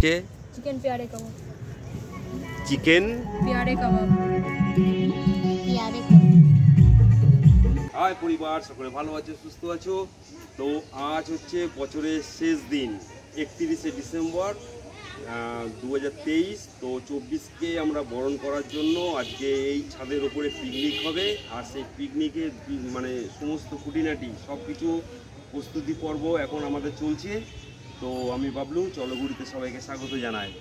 হচ্ছে চিকেন পেয়ারে কাবাব। চিকেন পেয়ারে কাবাব। হাই পরিবার, সকলে ভালো আছো, সুস্থ আছো? তো আজ হচ্ছে বছরের শেষ দিন, 31শে ডিসেম্বর 2023। তো 24কে আমরা বরণ করার জন্য আজকে এই ছাদের উপরে পিকনিক হবে। আর সেই পিকনিকের মানে সমস্ত খুঁটিনাটি সব কিছু প্রস্তুতি পর্ব এখন আমাদের চলছে। তো আমি বাবলু, চলগুড়িতে সবাইকে স্বাগত জানাই।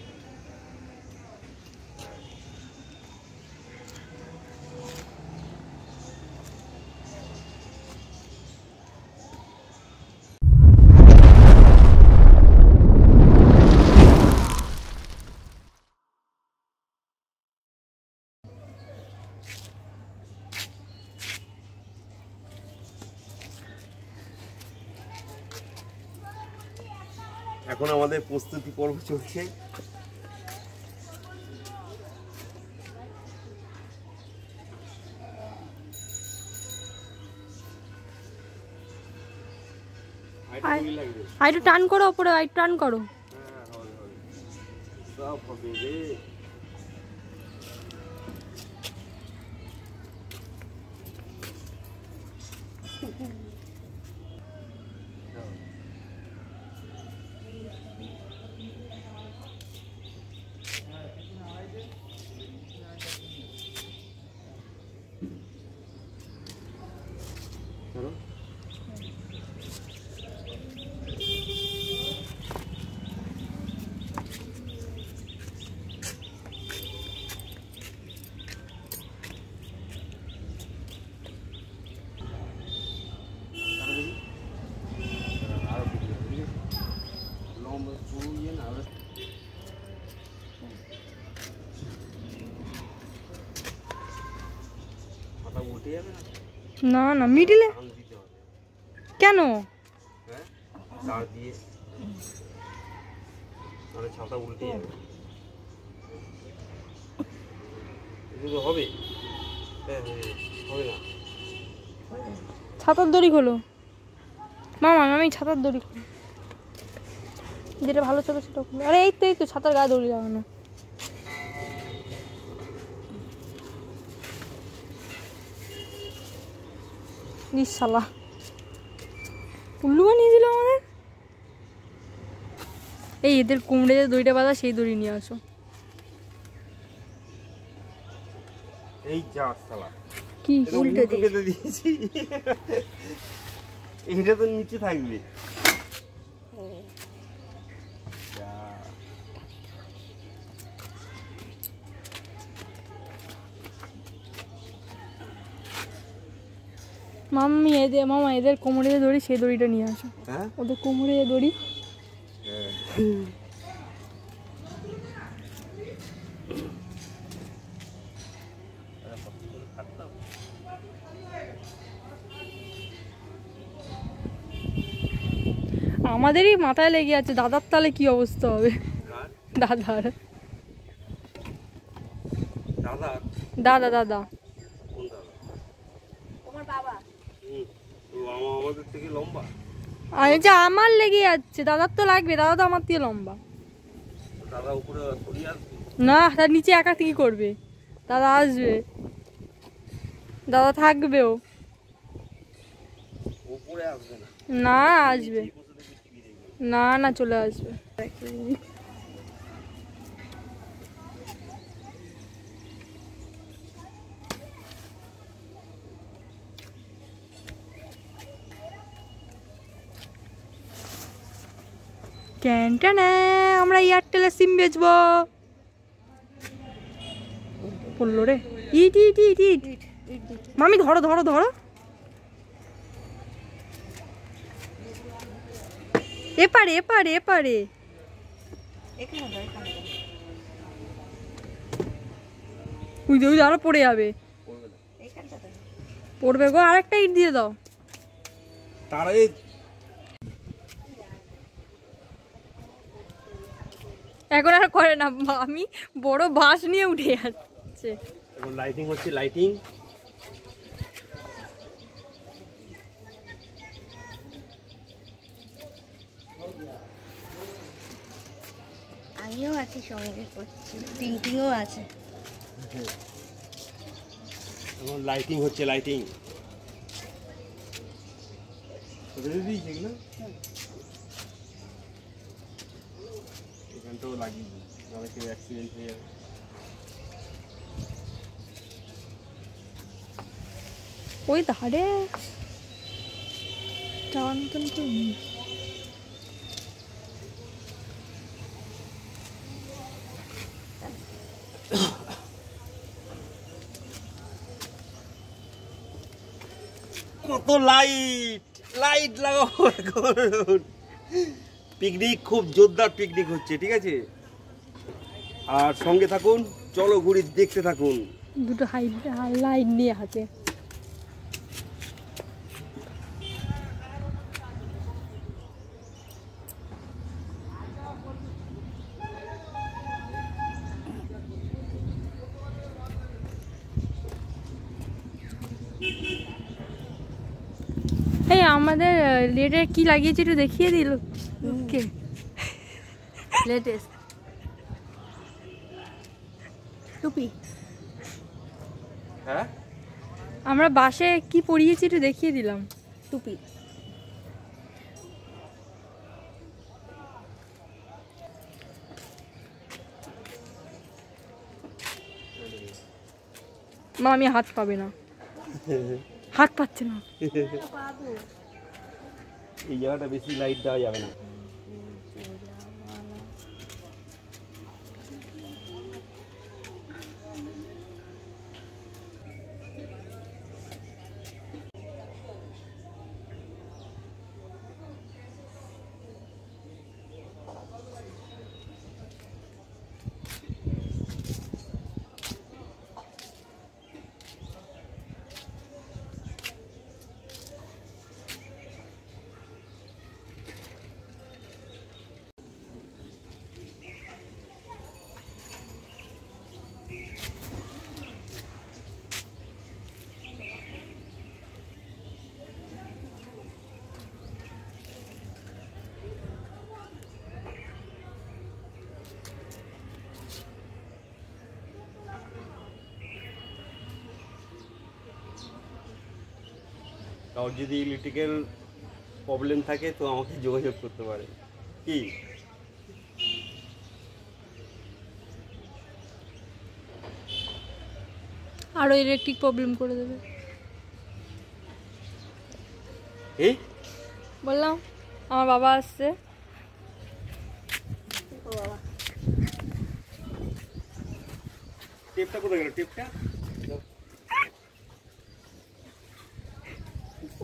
এখন আমাদের প্রস্তুতি পর্ব চলছে। একটু টান করো উপরে, একটু টান করো। সব হবে রে। না না, মিডিলে কেন? ছাতা উল্টে যাবে, হবে হবে না। ছাতার দড়ি খোলো মামা, আমি ছাতার দড়ি খোলো, যেটা ভালো চলে সেটা খোলো। আরে এই তো ছাতার গায়ে দড়ি লাগানো। শালা উল্লু বানিয়ে দিল আমাদের। এই এদের কুমড়ে যে দড়িটা বাঁধা, সেই দড়ি নিয়ে আসো। এই যা শালা, কি উল্টে কেটে দিয়েছি। এইটা তো নিচে থাকবে। মামা এদের কোমরে যে দড়ি, সেই দড়িটা নিয়ে আসো। ওদের কোমরে যে দড়ি। আমাদেরই মাথায় লেগে আছে, দাদার তাহলে কি অবস্থা হবে? দাদার দাদা দাদা আমার লেগে যাচ্ছে, দাদার তো লাগবে, দাদা তো আমার থেকে লম্বা। না, তার নিচে একা কি করবে? দাদা আসবে, দাদা থাকবেও না, আসবে না না, চলে আসবে। ক্যান্টানে আমরা এয়ারটেলের সিম বেচবো। পড়লো রে, ইট ইট ইট ইট। মামি ধরো ধরো ধরো, এপারে এপারে এপারে। ওই আরো পড়ে যাবে, পড়বে গো। আরেকটা ইট দিয়ে দাও। এখন আর করে না, আমি বড় বাঁশ নিয়ে উঠে যাচ্ছে। এখন লাইটিং হচ্ছে, লাইটিং। আমিও আছি সঙ্গে করছি, টিংটিংও আছে। এখন লাইটিং হচ্ছে, লাইটিং এখানটাও লাগিয়ে দিই, নাহলে কেউ অ্যাক্সিডেন্ট হয়ে যাবে। ওই ধারে যাওয়ার মতন তো নেই। কত লাইট, লাইট লাগাবো এখন। পিকনিক খুব জোরদার পিকনিক হচ্ছে, ঠিক আছে? আর সঙ্গে থাকুন, চলো ঘুরি, দেখতে থাকুন। দুটো লাইট নিয়ে হাতে। এই আমাদের লেটের কি লাগিয়েছে একটু দেখিয়ে দিল কে? লেটেস্ট টুপি। হ্যাঁ, আমরা বাসে কি পরিয়েছি একটু দেখিয়ে দিলাম। টুপি। মা আমি হাত পাবে না, হাত পাচ্ছে না। এই জায়গাটা বেশি লাইট দেওয়া যাবে না। কারোর যদি ইলেকট্রিক্যাল প্রবলেম থাকে তো আমাকে যোগাযোগ করতে পারে। কি আরো ইলেকট্রিক প্রবলেম করে দেবে এই বললাম। আমার বাবা আসছে। টেপটা কোথায় গেল? টেপটা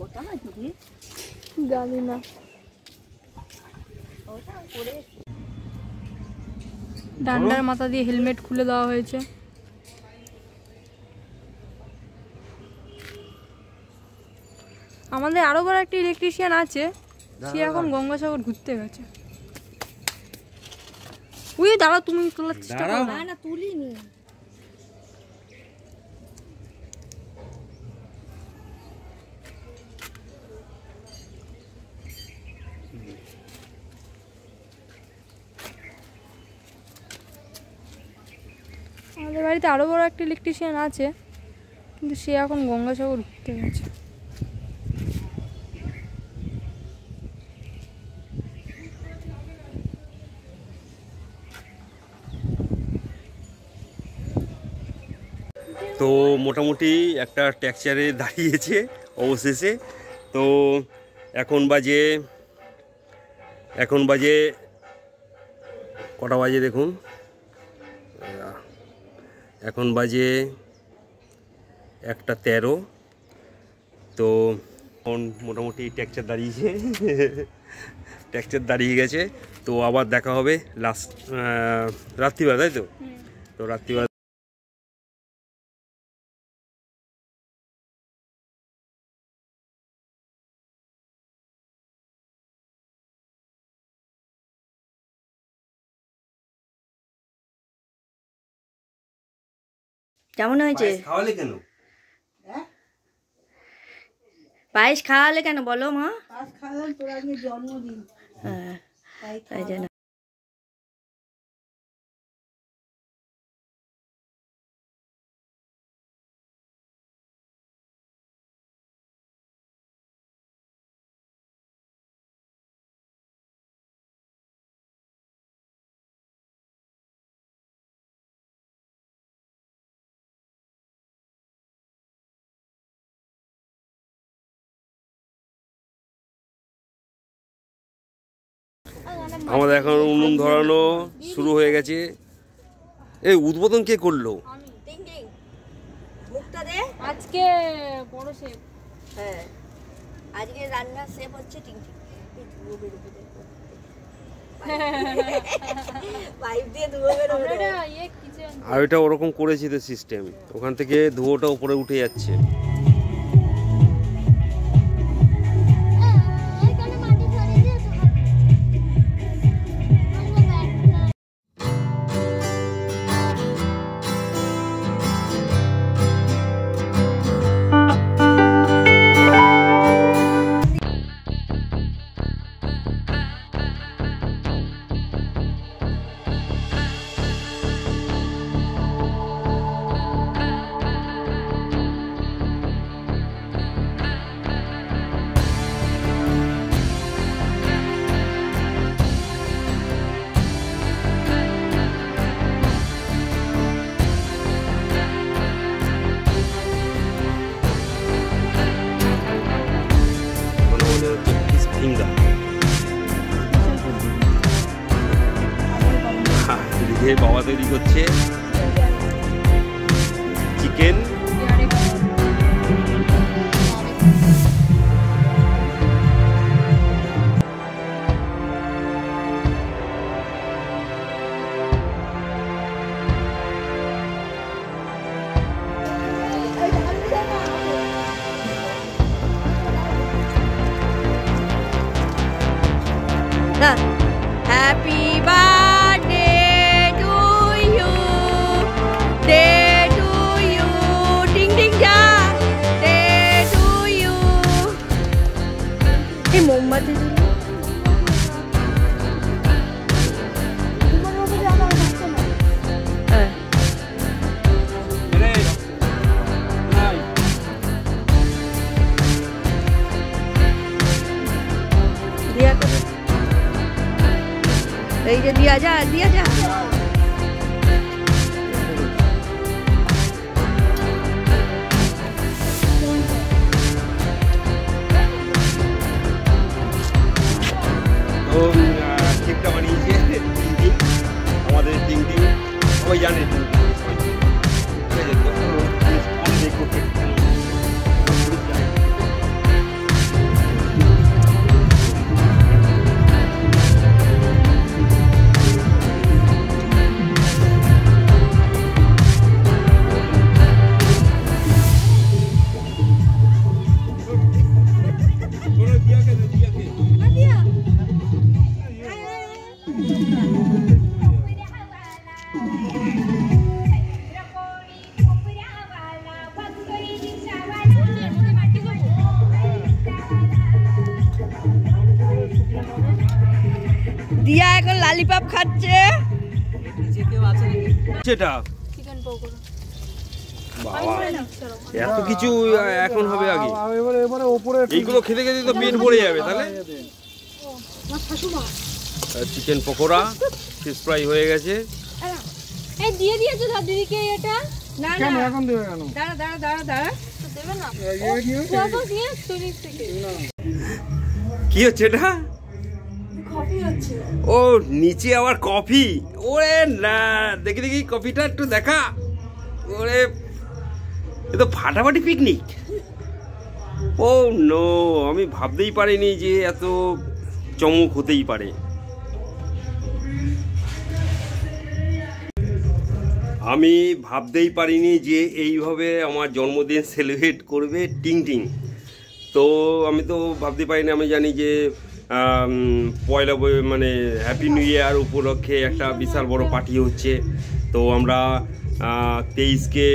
ওটা না দিদি, জানি না। ওটা করে ডান্ডার মাথা দিয়ে হেলমেট খুলে দেওয়া হয়েছে। আমাদের আরো বড় একটা ইলেকট্রিশিয়ান আছে, সে এখন গঙ্গাসাগর ঘুরতে গেছে। উই দাঁড়া, তুমি তোলার চেষ্টা করো না না তুলিনি। আমাদের বাড়িতে আরো বড় একটা ইলেকট্রিশিয়ান আছে, কিন্তু সে এখন গঙ্গাসাগর ঘুরতে গেছে। তো মোটামুটি একটা ট্যাক্সারে দাঁড়িয়েছে অবশেষে। তো এখন বাজে কটা বাজে দেখুন, এখন বাজে 1:13। তো এখন মোটামুটি ট্যাক্সার দাঁড়িয়েছে, ট্যাক্সার দাঁড়িয়ে গেছে। তো আবার দেখা হবে লাস্ট রাত্রিবেলা, তাই তো? তো রাত্রিবেলা কেমন হয়েছে? খাওয়ালে কেন? পায়েস খাওয়ালে কেন বলো মা? পায়েস খাওয়ালাম তোর আজকে জন্মদিন, হ্যাঁ তাই তাই জন্য আমাদের এখন উনুন ধরানো শুরু হয়ে গেছে। এই উদ্বোধন কে করলো? টিং টিং মুখটা দে। আজকে বড় শেফ। হ্যাঁ আজকে রান্নার শেফ হচ্ছে টিং টিং। পাইপ দিয়ে ধুয়ো বের হবে। ইয়ে কিচেন আর এটা ওরকম করেছি তো সিস্টেম, ওখান থেকে ধুয়োটা উপরে উঠে যাচ্ছে। বাবা তৈরি করছে chicken. Happy birthday to you, day to you, টিং টিং যা, ডে টু ইউ। এই মোমবাতি দিয়া করে এই যে দিয়া যা, দিয়া যা। তো কেকটা বানিয়েছে টিং, আমাদের টিং সবাই জানে টিং। দিয়া এখন লালিপপ খাচ্ছে। সেটা চিকেন পকোড়া। বাবা এত কিছু এখন হবে আগে? এইগুলো খেতে খেতে তো পেট ভরে যাবে তাহলে। চিকেন পকোড়া, ফিশ ফ্রাই হয়ে গেছে। এই দিয়ে দিয়েছো দাদা দিদিকে এটা? না না এখন দেবে কেন? দাঁড়া দাঁড়া দাঁড়া দাঁড়া, দেবে না? ও নিয়ে স্টোরি থেকে কি হচ্ছে এটা? কফি হচ্ছে। ও নিচে আবার কফি? ওরে না, দেখি দেখি কফিটা একটু দেখা। ওরে এ তো ফাটাফাটি পিকনিক। ও নো, আমি ভাবতেই পারিনি যে এত চমক হতেই পারে। আমি ভাবতেই পারিনি যে এইভাবে আমার জন্মদিন সেলিব্রেট করবে টিং টিং। তো আমি তো ভাবতে পারিনি, আমি জানি যে পয়লা মানে হ্যাপি নিউ ইয়ার উপলক্ষে একটা বিশাল বড় পার্টি হচ্ছে। তো আমরা 23কে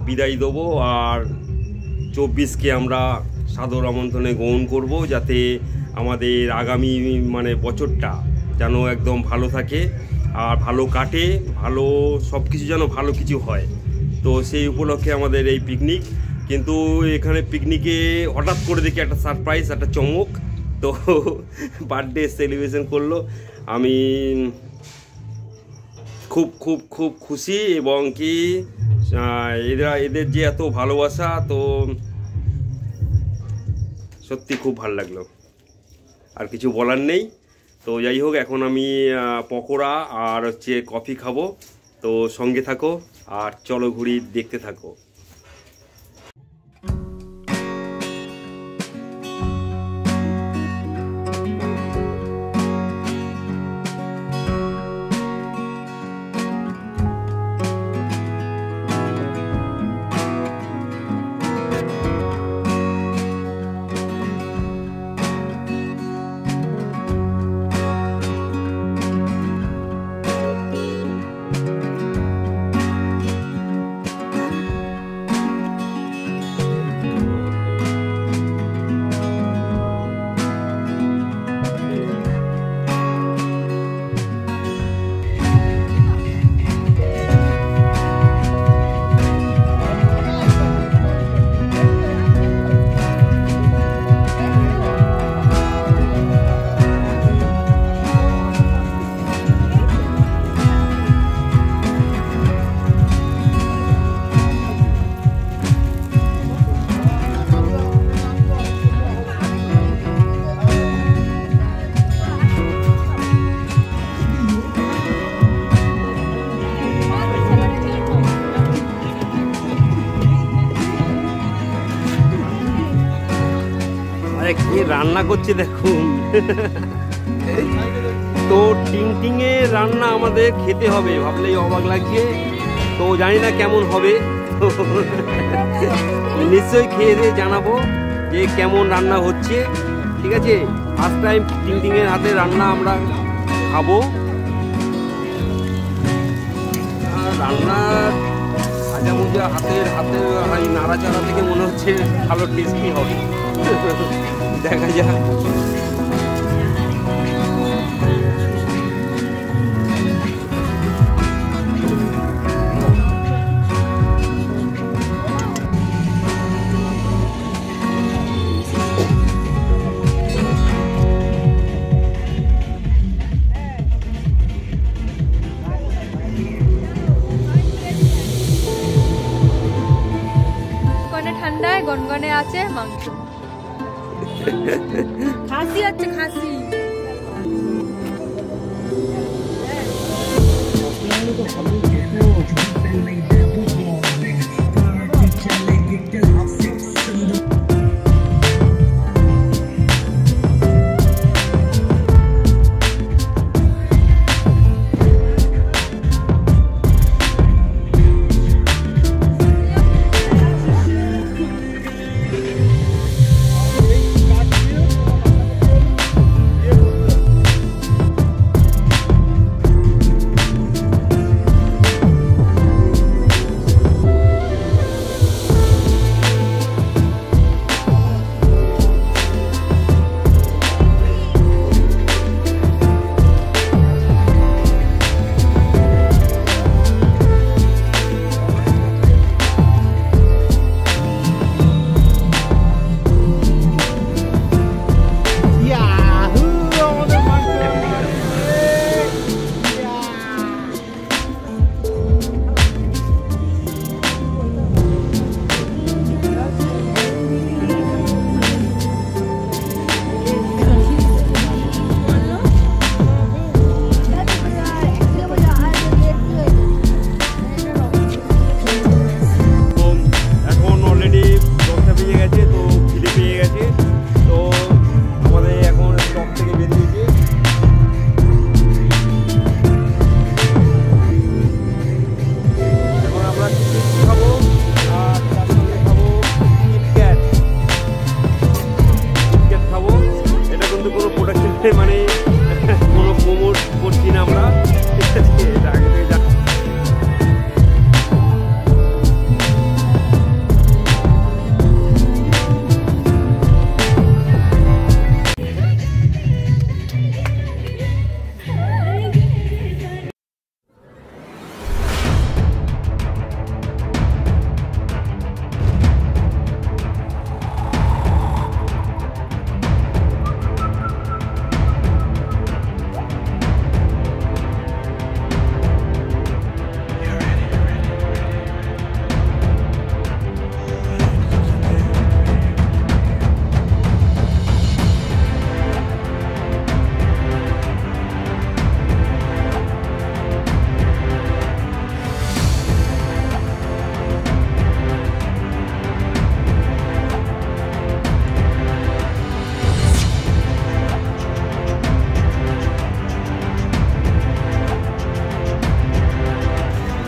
বিদায় দেবো আর 24কে আমরা সাদর আমন্ত্রণে গ্রহণ করব, যাতে আমাদের আগামী মানে বছরটা যেন একদম ভালো থাকে আর ভালো কাটে, ভালো সব কিছু যেন ভালো কিছু হয়। তো সেই উপলক্ষে আমাদের এই পিকনিক। কিন্তু এখানে পিকনিকে হঠাৎ করে দেখি একটা সারপ্রাইজ, একটা চমক। তো বার্থডে সেলিব্রেশন করলো। আমি খুব খুব খুব খুশি, এবং কি এদের যে এত ভালোবাসা, তো সত্যি খুব ভালো লাগলো। আর কিছু বলার নেই। তো যাই হোক, এখন আমি পকোড়া আর হচ্ছে কফি খাবো। তো সঙ্গে থাকো আর চলো ঘুরি দেখতে থাকো। কি রান্না করছে দেখুন। তো টিংটিংয়ে রান্না আমাদের খেতে হবে, ভাবলেই অবাক লাগছে। তো জানি না কেমন হবে, নিশ্চয়ই খেয়ে দিয়ে জানাবো যে কেমন রান্না হচ্ছে। ঠিক আছে, ফার্স্ট টাইম টিংটিংয়ের হাতে রান্না আমরা খাবো। রান্নার ভাজা মুজা হাতের নাড়াচাড়া থেকে মনে হচ্ছে ভালো টেস্টি হবে। দেখা যাক। ঠান্ডায় গনগনে আছে মাংস, খাসি আছে খাসি।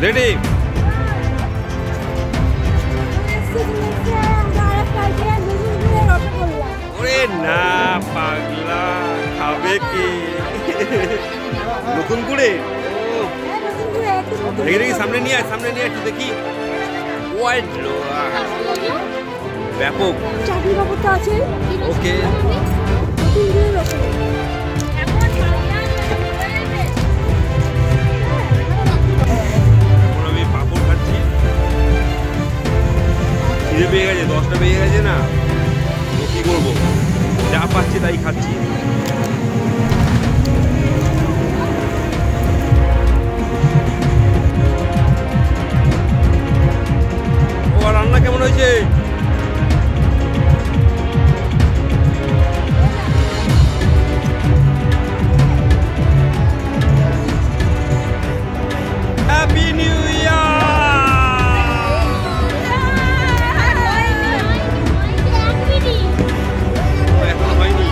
রেডি? ওরে না পাগলা, খাবে কে? নতুন করে দেখি দেখি, সামনে নিয়ে আয়, সামনে নিয়ে একটু দেখি। ব্যাপক চাকরি বাবুটা আছে। ওকে, এখন আমি পাপড় খাচ্ছি। খিদে পেয়ে গেছে, 10টা বেজে গেছে না, তো কি করবো, যা পাচ্ছি তাই খাচ্ছি। ও রান্না কেমন হয়েছে? Happy new year! এখন হয়নি।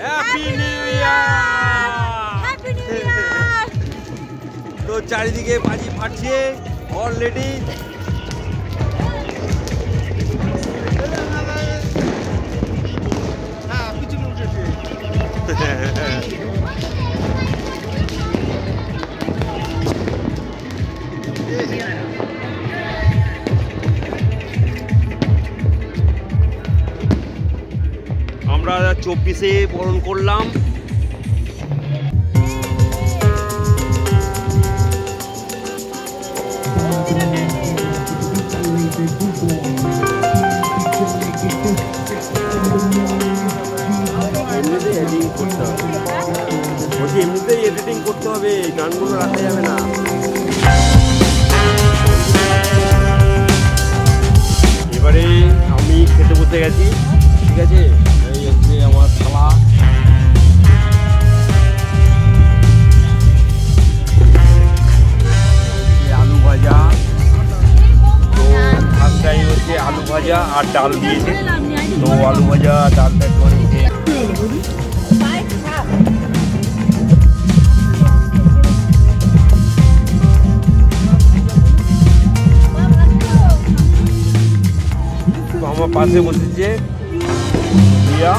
Happy new year! তো চারিদিকে বাজি ফাটছে অলরেডি। আমরা 24-এ বরণ করলাম। এমনিতেই এডিটিং করতে হবে, বলছি এমনিতেই এডিটিং করতে হবে, গানগুলো রাখা যাবে না। এবারে আমি খেতে বসে গেছি, ঠিক আছে? এই হচ্ছে আমার থালা, আলু ভাজা। তো ফার্স্টটাই হচ্ছে আলু ভাজা আর ডাল দিয়েছে, তো আলু ভাজা ডালটা একটু আমার পাশে বসেছে রিয়া।